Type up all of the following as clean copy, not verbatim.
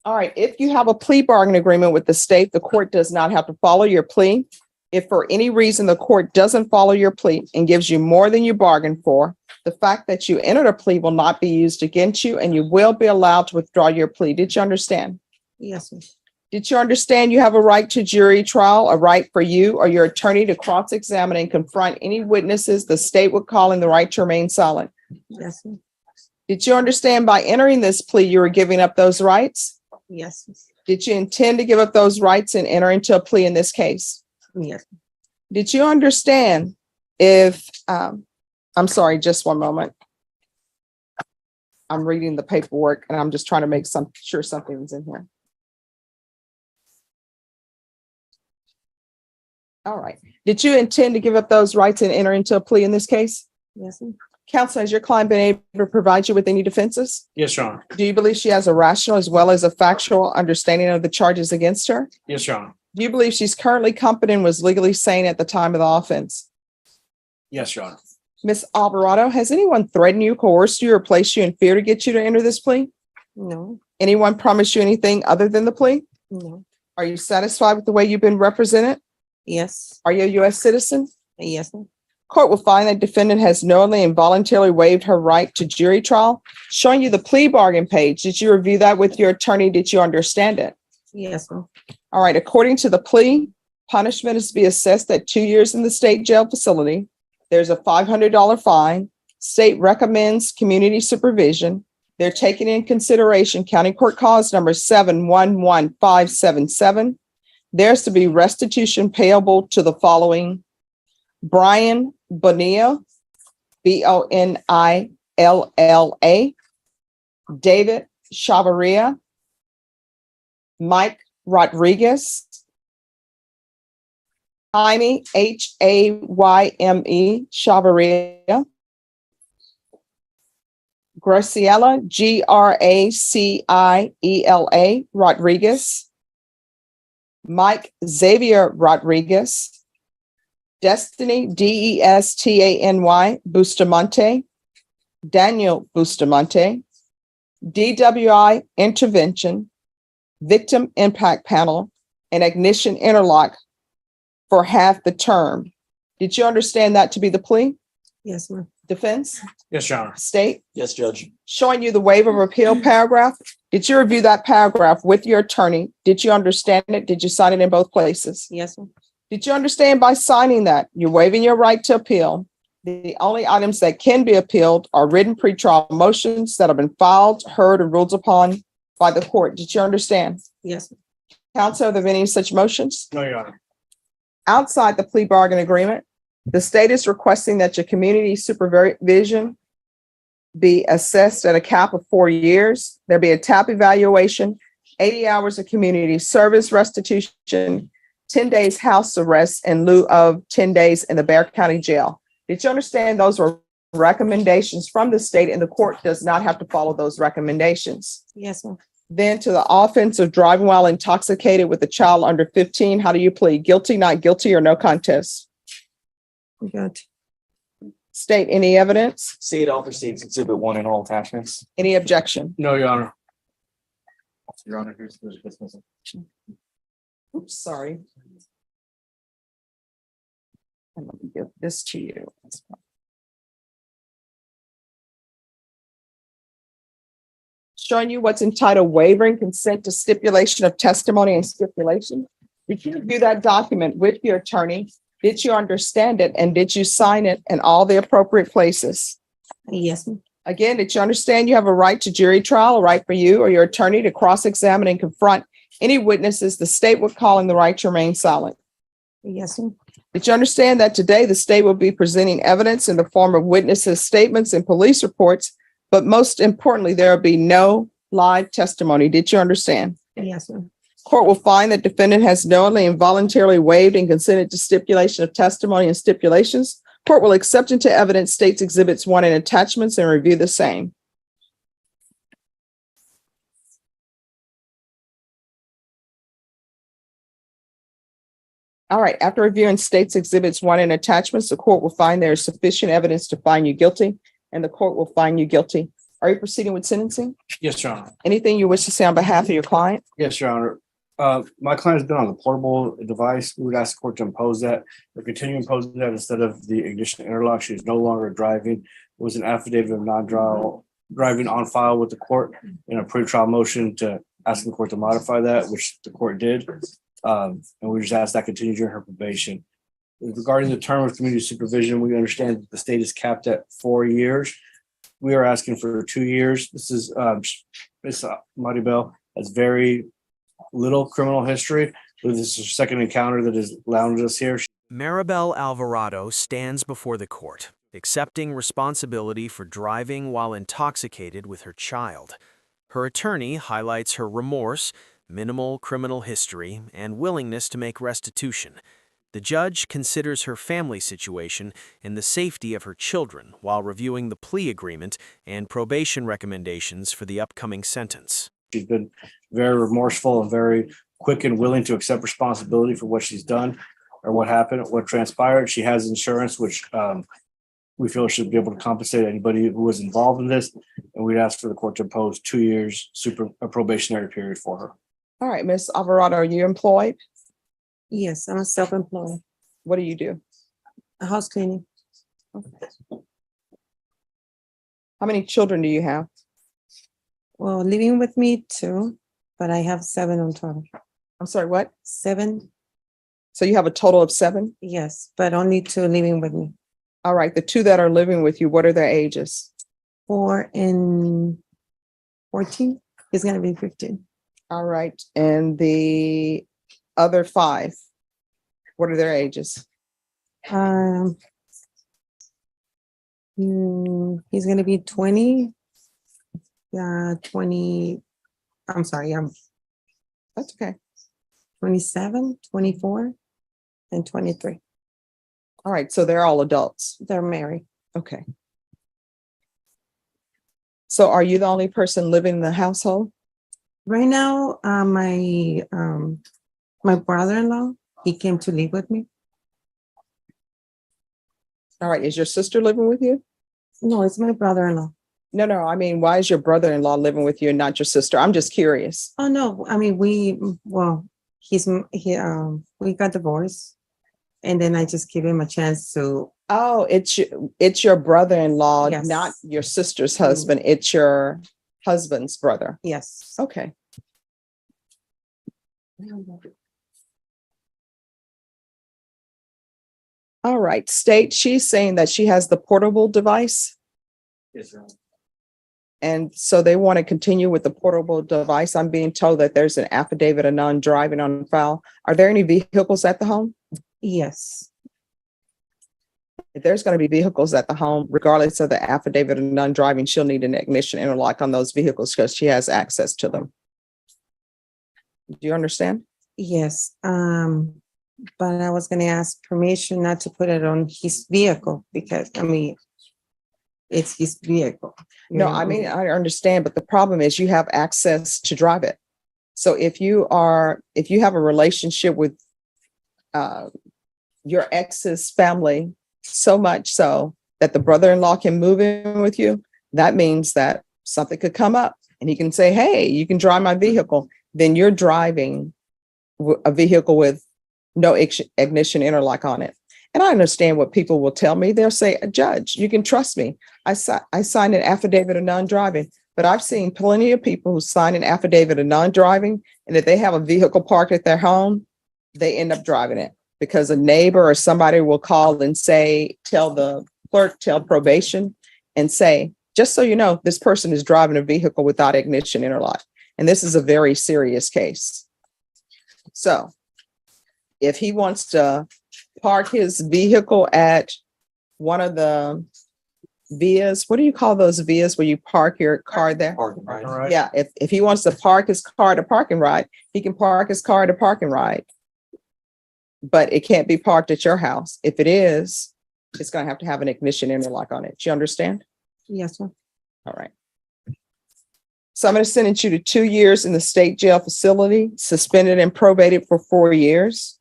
All right. If you have a plea bargain agreement with the state, the court does not have to follow your plea. If for any reason the court doesn't follow your plea and gives you more than you bargained for, the fact that you entered a plea will not be used against you and you will be allowed to withdraw your plea. Did you understand? Yes, ma'am. Did you understand you have a right to jury trial, a right for you or your attorney to cross-examine and confront any witnesses the state would call in the right to remain silent? Yes, ma'am. Did you understand by entering this plea, you were giving up those rights? Yes, ma'am. Did you intend to give up those rights and enter into a plea in this case? Yes. Did you understand if, I'm sorry, just one moment. I'm reading the paperwork and I'm just trying to make sure something's in here. All right. Did you intend to give up those rights and enter into a plea in this case? Yes, ma'am. Counsel, has your client been able to provide you with any defenses? Yes, Your Honor. Do you believe she has a rational as well as a factual understanding of the charges against her? Yes, Your Honor. Do you believe she's currently competent and was legally sane at the time of the offense? Yes, Your Honor. Ms. Alvarado, has anyone threatened you, coerced you, or placed you in fear to get you to enter this plea? No, Anyone promised you anything other than the plea? no. Are you satisfied with the way you've been represented? Yes, Are you a U.S. citizen? yes, ma'am. Court will find that defendant has knowingly and voluntarily waived her right to jury trial. Showing you the plea bargain page. Did you review that with your attorney? Did you understand it? Yes, ma'am. All right. According to the plea, punishment is to be assessed at 2 years in the state jail facility. There's a $500 fine. State recommends community supervision. They're taking in consideration County Court Cause number 711577. There's to be restitution payable to the following: Brian Bonilla, Bonilla, David Chavarria, Mike Rodriguez, Jaime, Hayme, Chavarria, Graciela, Graciela, Rodriguez, Mike Xavier Rodriguez, Destiny, Destany, Bustamante, Daniel Bustamante, DWI Intervention, Victim Impact Panel, and Ignition Interlock for half the term. Did you understand that to be the plea? Yes, ma'am. Defense? Yes, Your Honor. State? Yes, Judge. Showing you the waiver of appeal paragraph. Did you review that paragraph with your attorney? Did you understand it? Did you sign it in both places? Yes, ma'am. Did you understand by signing that you're waiving your right to appeal? The only items that can be appealed are written pretrial motions that have been filed, heard, and ruled upon by the court. Did you understand? Yes, ma'am. Counsel, are there any such motions? No, Your Honor. Outside the plea bargain agreement, the state is requesting that your community supervision be assessed at a cap of 4 years. There be a TAP evaluation, 80 hours of community service restitution, 10 days house arrest in lieu of 10 days in the Bexar County Jail. Did you understand those were recommendations from the state and the court does not have to follow those recommendations? Yes, ma'am. Then to the offense of driving while intoxicated with a child under 15, how do you plead? Guilty, not guilty, or no contest? Good. State, any evidence? State all proceeds exhibit 1 in all attachments. Any objection? No, Your Honor. Your Honor, here's the dismissal. Oops, sorry. And let me give this to you. Showing you what's entitled waiving consent to stipulation of testimony and stipulation. Did you review that document with your attorney? Did you understand it? And did you sign it in all the appropriate places? Yes, ma'am. Again, did you understand you have a right to jury trial, a right for you or your attorney to cross-examine and confront any witnesses the state would call in the right to remain silent? Yes, ma'am. Did you understand that today the state will be presenting evidence in the form of witnesses' statements and police reports, but most importantly, there will be no live testimony? Did you understand? Yes, ma'am. Court will find that defendant has knowingly and voluntarily waived and consented to stipulation of testimony and stipulations. Court will accept into evidence states exhibits 1 and attachments and review the same. All right, after reviewing states exhibits 1 and attachments, the court will find there is sufficient evidence to find you guilty, and the court will find you guilty. Are you proceeding with sentencing? Yes, Your Honor. Anything you wish to say on behalf of your client? Yes, Your Honor. My client has been on the portable device. We would ask the court to impose that or continue imposing that instead of the ignition interlock. She is no longer driving. It was an affidavit of driving on file with the court in a pretrial motion to ask the court to modify that, which the court did. And we just ask that continue during her probation. Regarding the term of community supervision, we understand that the state is capped at 4 years. We are asking for 2 years. This is Ms. Maribel has very little criminal history. This is her second encounter that has landed us here. Maribel Alvarado stands before the court, accepting responsibility for driving while intoxicated with her child. Her attorney highlights her remorse, minimal criminal history, and willingness to make restitution. The judge considers her family situation and the safety of her children while reviewing the plea agreement and probation recommendations for the upcoming sentence. She's been very remorseful and very quick and willing to accept responsibility for what she's done or what happened, what transpired. She has insurance, which we feel should be able to compensate anybody who was involved in this. And we'd ask for the court to impose 2 years a probationary period for her. All right, Ms. Alvarado, are you employed? Yes, I'm a self-employed, What do you do? a house cleaning. How many children do you have? Well, living with me too, but I have 7 on total. I'm sorry, what? 7, So you have a total of 7? yes, but only 2 living with me. All right, the 2 that are living with you, what are their ages? 4 and 14. He's gonna be 15. All right, and the other 5, what are their ages? He's gonna be 20. 20. I'm sorry, I'm That's okay. 27, 24, and 23. All right, so they're all adults. They're married. Okay. So are you the only person living in the household? Right now, my brother-in-law, he came to live with me. All right, is your sister living with you? No, it's my brother-in-law. No, I mean, why is your brother-in-law living with you and not your sister? I'm just curious. Oh no, I mean we got divorced, and then I just give him a chance to. Oh, it's your brother-in-law, Yes. not your sister's husband. It's your husband's brother. Yes. Okay. All right, state, she's saying that she has the portable device. Yes, sir. And so they want to continue with the portable device. I'm being told that there's an affidavit of non-driving on file. Are there any vehicles at the home? Yes. If there's going to be vehicles at the home, regardless of the affidavit of non-driving, she'll need an ignition interlock on those vehicles because she has access to them. Do you understand? Yes. But I was gonna ask permission not to put it on his vehicle because it's his vehicle. you No, know? I mean, I understand, but the problem is you have access to drive it. So if you have a relationship with your ex's family, so much so that the brother-in-law can move in with you, that means that something could come up and he can say, hey, you can drive my vehicle. Then you're driving a vehicle with no ignition interlock on it. And I understand what people will tell me. They'll say, Judge, you can trust me. I signed an affidavit of non-driving, but I've seen plenty of people who sign an affidavit of non-driving, and if they have a vehicle parked at their home, they end up driving it because a neighbor or somebody will call and say, tell the clerk, tell probation, and say, just so you know, this person is driving a vehicle without ignition interlock. And this is a very serious case. So if he wants to park his vehicle at one of the vias, what do you call those vias where you park your car there? Parking, right? All right. Yeah, if he wants to park his car at a parking ride, he can park his car at a parking ride. But it can't be parked at your house. If it is, it's going to have an ignition interlock on it. Do you understand? Yes, sir. All right. So I'm going to sentence you to 2 years in the state jail facility, suspended and probated for 4 years.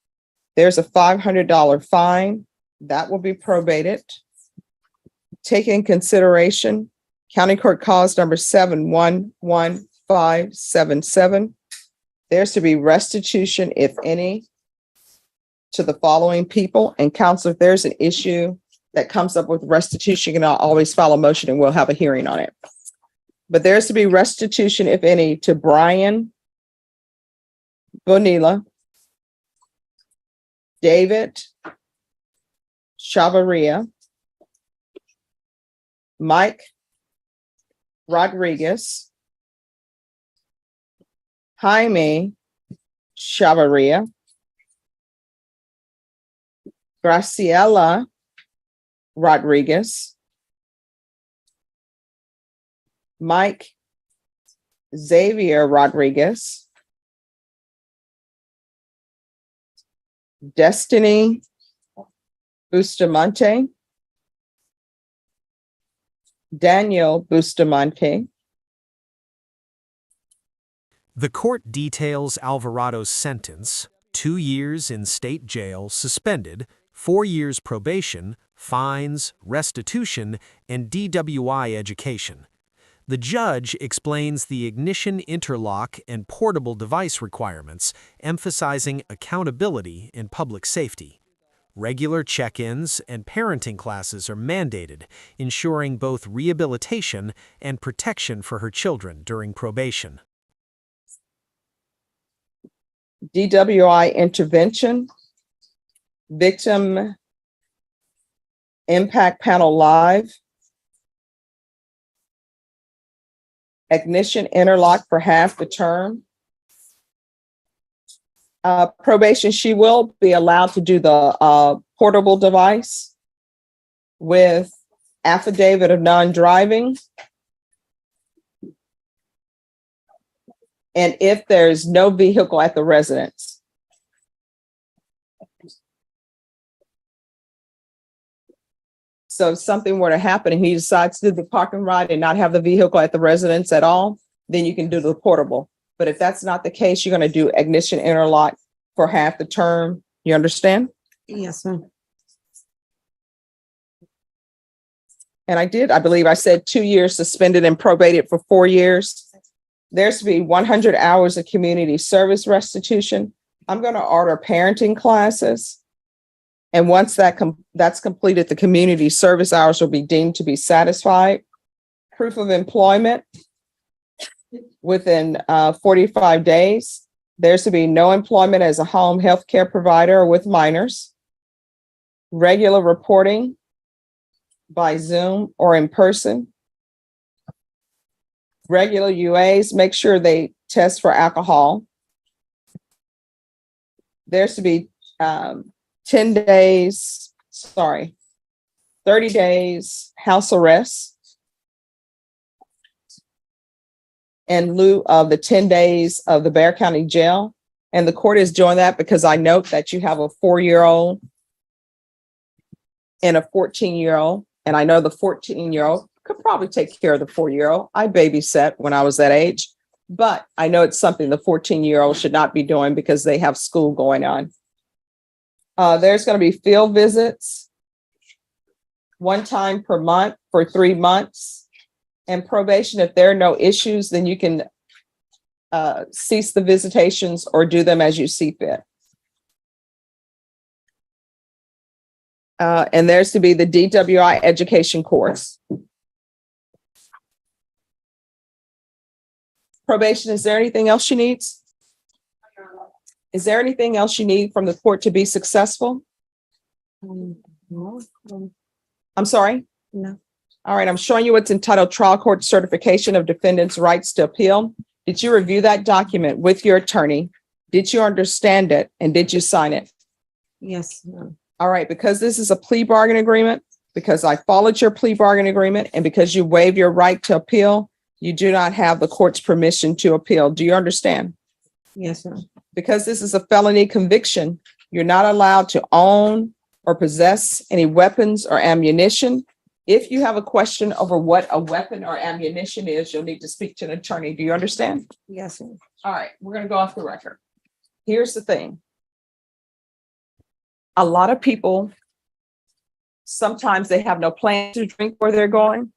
There's a $500 fine that will be probated. Take in consideration County Court Cause number 711577. There's to be restitution, if any, to the following people. And counsel, if there's an issue that comes up with restitution, you can always file a motion and we'll have a hearing on it. But there's to be restitution, if any, to Brian Bonilla, David Chavaria, Mike Rodriguez, Jaime Chavaria, Graciela Rodriguez, Mike Xavier Rodriguez, Destiny Bustamante, Daniel Bustamante. The court details Alvarado's sentence: 2 years in state jail, suspended, 4 years probation, fines, restitution, and DWI education. The judge explains the ignition interlock and portable device requirements, emphasizing accountability in public safety. Regular check-ins and parenting classes are mandated, ensuring both rehabilitation and protection for her children during probation. DWI intervention, victim impact panel live, ignition interlock for half the term. Probation, she will be allowed to do the portable device with affidavit of non-driving. And if there's no vehicle at the residence. So if something were to happen and he decides to do the parking ride and not have the vehicle at the residence at all, then you can do the portable. But if that's not the case, you're going to do ignition interlock for half the term. You understand? Yes, ma'am. And I believe I said 2 years suspended and probated for 4 years. There's to be 100 hours of community service restitution. I'm going to order parenting classes. And once that's completed, the community service hours will be deemed to be satisfied. Proof of employment within 45 days. There's to be no employment as a home health care provider or with minors. Regular reporting by Zoom or in person. Regular UAs, make sure they test for alcohol. There's to be 30 days house arrest in lieu of the 10 days of the Bexar County Jail. And the court is doing that because I note that you have a 4-year-old and a 14-year-old. And I know the 14-year-old could probably take care of the 4-year-old. I babysat when I was that age, but I know it's something the 14-year-old should not be doing because they have school going on. There's going to be field visits 1 time per month for 3 months. And probation, if there are no issues, then you can cease the visitations or do them as you see fit. And there's to be the DWI education course. Probation, is there anything else she needs? Is there anything else you need from the court to be successful? No, I'm sorry? no. All right, I'm showing you what's entitled Trial Court Certification of Defendant's Rights to Appeal. Did you review that document with your attorney? Did you understand it? And did you sign it? Yes, ma'am. All right, because this is a plea bargain agreement, because I followed your plea bargain agreement, and because you waive your right to appeal, you do not have the court's permission to appeal. Do you understand? Yes, ma'am. Because this is a felony conviction, you're not allowed to own or possess any weapons or ammunition. If you have a question over what a weapon or ammunition is, you'll need to speak to an attorney. Do you understand? Yes, ma'am. All right, we're going to go off the record. Here's the thing. A lot of people, sometimes they have no plan to drink where they're going.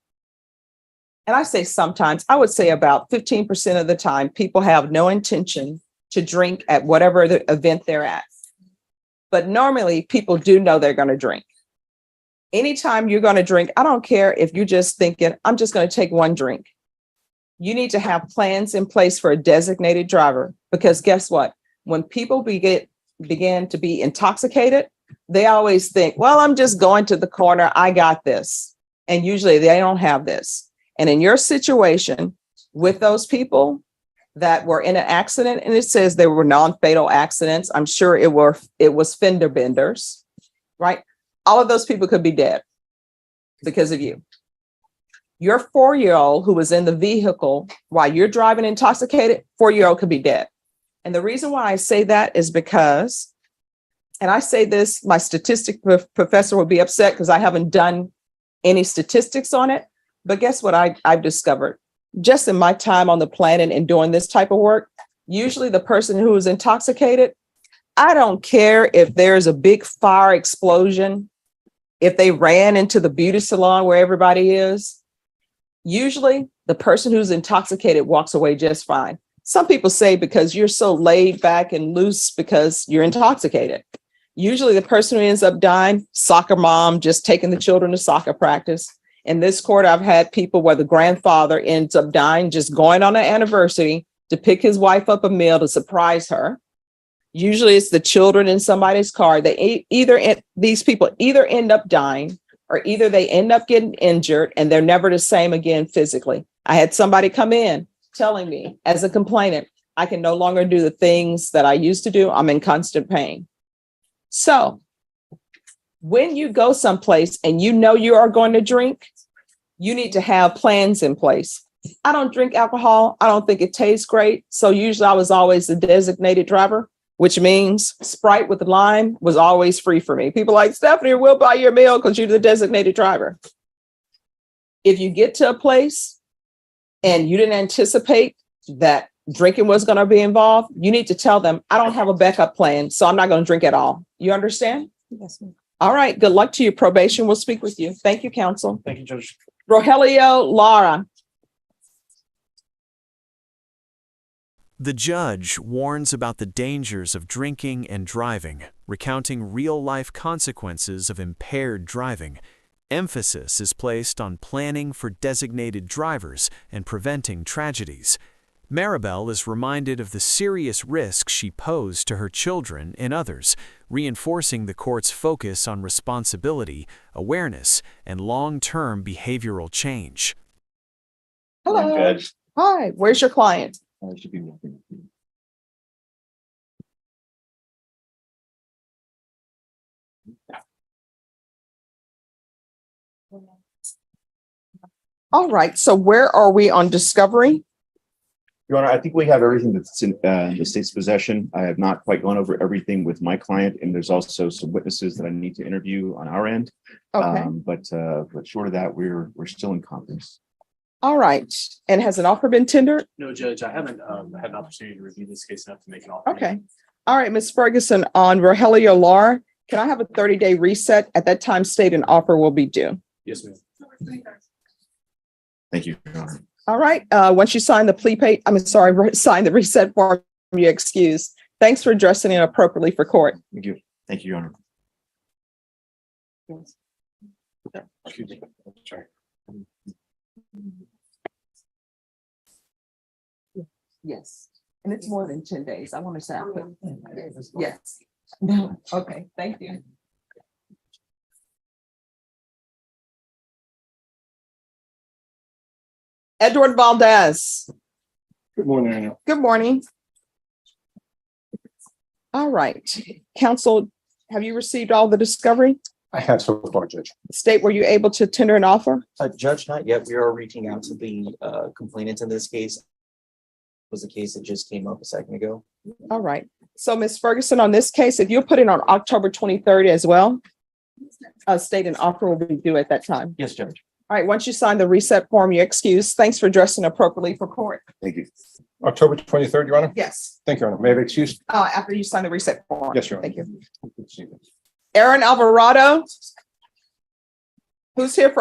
and I say sometimes, I would say about 15% of the time, people have no intention to drink at whatever the event they're at. But normally people do know they're going to drink. Anytime you're going to drink, I don't care if you're just thinking, I'm just going to take one drink. You need to have plans in place for a designated driver, because guess what? When people begin to be intoxicated, they always think, well, I'm just going to the corner. I got this. And usually they don't have this. And in your situation with those people that were in an accident, and it says they were non-fatal accidents, I'm sure it was fender benders, right? All of those people could be dead because of you. Your 4-year-old who was in the vehicle while you're driving intoxicated, 4-year-old could be dead. And the reason why I say that is because, and I say this, my statistic professor would be upset because I haven't done any statistics on it. But guess what I've discovered? Just in my time on the planet and doing this type of work, usually the person who is intoxicated, I don't care if there's a big fire explosion, if they ran into the beauty salon where everybody is, usually the person who's intoxicated walks away just fine. Some people say because you're so laid back and loose because you're intoxicated. Usually the person who ends up dying, soccer mom, just taking the children to soccer practice. In this court, I've had people where the grandfather ends up dying, just going on an anniversary to pick his wife up a meal to surprise her. Usually it's the children in somebody's car. These people either end up dying or either they end up getting injured and they're never the same again physically. I had somebody come in telling me as a complainant, I can no longer do the things that I used to do. I'm in constant pain. So when you go someplace and you know you are going to drink, you need to have plans in place. I don't drink alcohol. I don't think it tastes great. So usually I was always the designated driver, which means Sprite with lime was always free for me. People like, Stephanie, we'll buy your meal because you're the designated driver. If you get to a place and you didn't anticipate that drinking was going to be involved, you need to tell them, I don't have a backup plan, so I'm not going to drink at all. You understand? Yes, ma'am. All right. Good luck to you. Probation will speak with you. Thank you, counsel. Thank you, Judge. Rogelio Lara. The judge warns about the dangers of drinking and driving, recounting real-life consequences of impaired driving. Emphasis is placed on planning for designated drivers and preventing tragedies. Maribel is reminded of the serious risks she posed to her children and others, reinforcing the court's focus on responsibility, awareness, and long-term behavioral change. Hello. Judge. Hi. Where's your client? Should be working. All right. So where are we on discovery? Your Honor, I think we have everything that's in the state's possession. I have not quite gone over everything with my client, and there's also some witnesses that I need to interview on our end. Okay. But short of that, we're still in conference. All right. And has an offer been tendered? No, Judge, I haven't had an opportunity to review this case enough to make an offer. Okay. All right, Ms. Ferguson, on Rogelio Lara, can I have a 30-day reset? At that time, state an offer will be due. Yes, ma'am. Thank you, Your Honor. All right. Once you sign the sign the reset form, you're excused. Thanks for addressing it appropriately for court. Thank you. Thank you, Your Honor. Excuse me. Sorry. Yes. And it's more than 10 days. I want to say, I put, yes. No. Okay. Thank you. Edward Valdez. Good morning, Anna. Good morning. All right. Counsel, have you received all the discovery? I have so far, Judge. State, were you able to tender an offer? Judge, not yet. We are reaching out to the complainant in this case. It was a case that just came up a second ago. All right. So Ms. Ferguson, on this case, if you'll put it on October 23rd as well, state an offer will be due at that time. Yes, Judge. All right. Once you sign the reset form, you're excused. Thanks for dressing appropriately for court. Thank you. October 23rd, Your Honor. Yes. Thank you, Your Honor. May I have excused? After you sign the reset form. Yes, Your Honor. Thank you. Aaron Alvarado. Who's here for